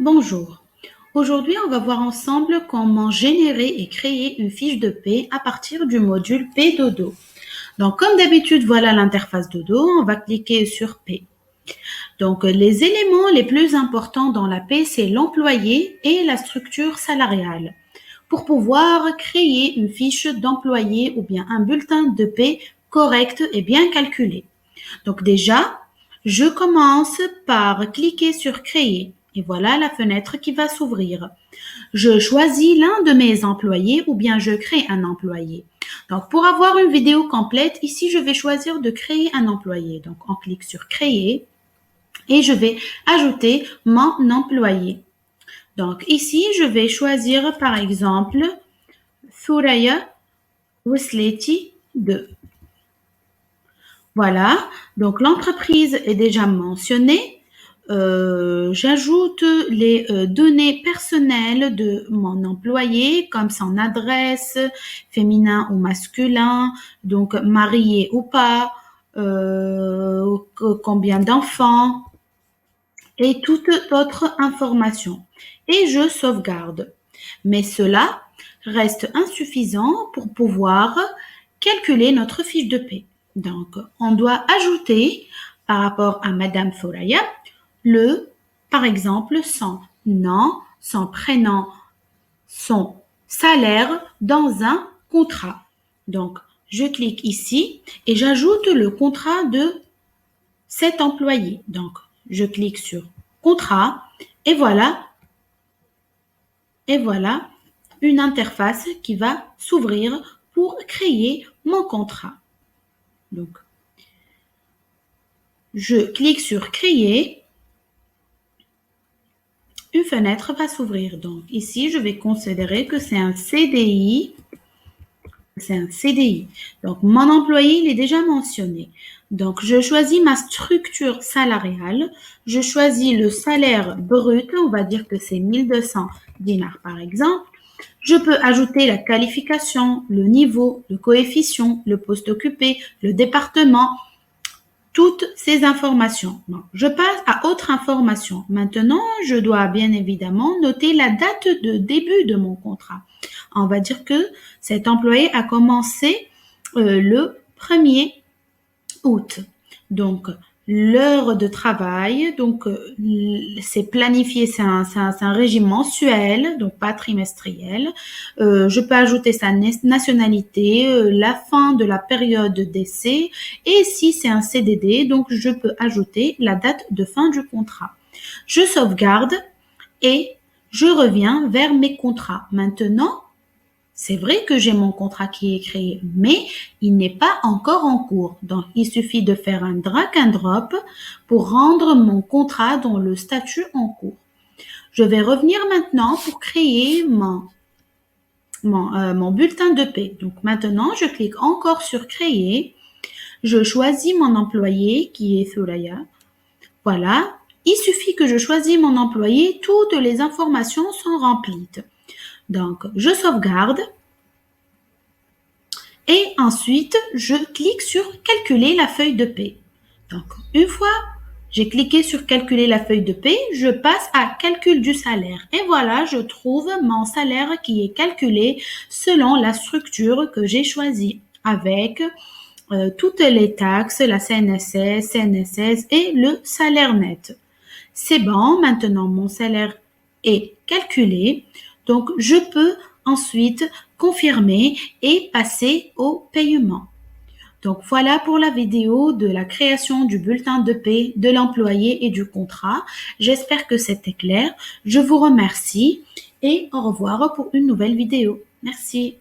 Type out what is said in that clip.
Bonjour. Aujourd'hui, on va voir ensemble comment générer et créer une fiche de paie à partir du module Paie Dodo. Donc, comme d'habitude, voilà l'interface Dodo. On va cliquer sur Paie. Donc, les éléments les plus importants dans la paie, c'est l'employé et la structure salariale. Pour pouvoir créer une fiche d'employé ou bien un bulletin de paie correct et bien calculé. Donc déjà, je commence par cliquer sur Créer. Et voilà la fenêtre qui va s'ouvrir. Je choisis l'un de mes employés ou bien je crée un employé. Donc, pour avoir une vidéo complète, ici, je vais choisir de créer un employé. Donc, on clique sur Créer et je vais ajouter mon employé. Donc, ici, je vais choisir, par exemple, Thuraya Wisleti 2. Voilà, donc l'entreprise est déjà mentionnée. J'ajoute les données personnelles de mon employé, comme son adresse, féminin ou masculin, donc marié ou pas, combien d'enfants et toute autre information. Et je sauvegarde. Mais cela reste insuffisant pour pouvoir calculer notre fiche de paie. Donc, on doit ajouter, par rapport à Madame Thoraya, par exemple, son nom, son prénom, son salaire dans un contrat. Donc, je clique ici et j'ajoute le contrat de cet employé. Donc, je clique sur contrat et voilà une interface qui va s'ouvrir pour créer mon contrat. Donc, je clique sur créer. Une fenêtre va s'ouvrir. Donc, ici, je vais considérer que c'est un CDI. C'est un CDI. Donc, mon employé, il est déjà mentionné. Donc, je choisis ma structure salariale. Je choisis le salaire brut. On va dire que c'est 1200 dinars, par exemple. Je peux ajouter la qualification, le niveau, le coefficient, le poste occupé, le département, toutes ces informations. Bon, je passe à autre information. Maintenant, je dois bien évidemment noter la date de début de mon contrat. On va dire que cet employé a commencé le 1er août. Donc, l'heure de travail, donc c'est planifié, c'est un régime mensuel, donc pas trimestriel. Je peux ajouter sa nationalité, la fin de la période d'essai et si c'est un CDD, donc je peux ajouter la date de fin du contrat. Je sauvegarde et je reviens vers mes contrats. Maintenant, c'est vrai que j'ai mon contrat qui est créé, mais il n'est pas encore en cours. Donc, il suffit de faire un drag and drop pour rendre mon contrat dans le statut en cours. Je vais revenir maintenant pour créer mon bulletin de paie. Donc, maintenant, je clique encore sur créer. Je choisis mon employé qui est Thoraya. Voilà. Il suffit que je choisisse mon employé. Toutes les informations sont remplies. Donc, je sauvegarde. Et ensuite, je clique sur calculer la feuille de paie. Donc, une fois j'ai cliqué sur calculer la feuille de paie, je passe à calcul du salaire. Et voilà, je trouve mon salaire qui est calculé selon la structure que j'ai choisie avec toutes les taxes, la CNSS, CNSS et le salaire net. C'est bon, maintenant mon salaire est calculé. Donc, je peux ensuite confirmer et passer au paiement. Donc, voilà pour la vidéo de la création du bulletin de paie de l'employé et du contrat. J'espère que c'était clair. Je vous remercie et au revoir pour une nouvelle vidéo. Merci.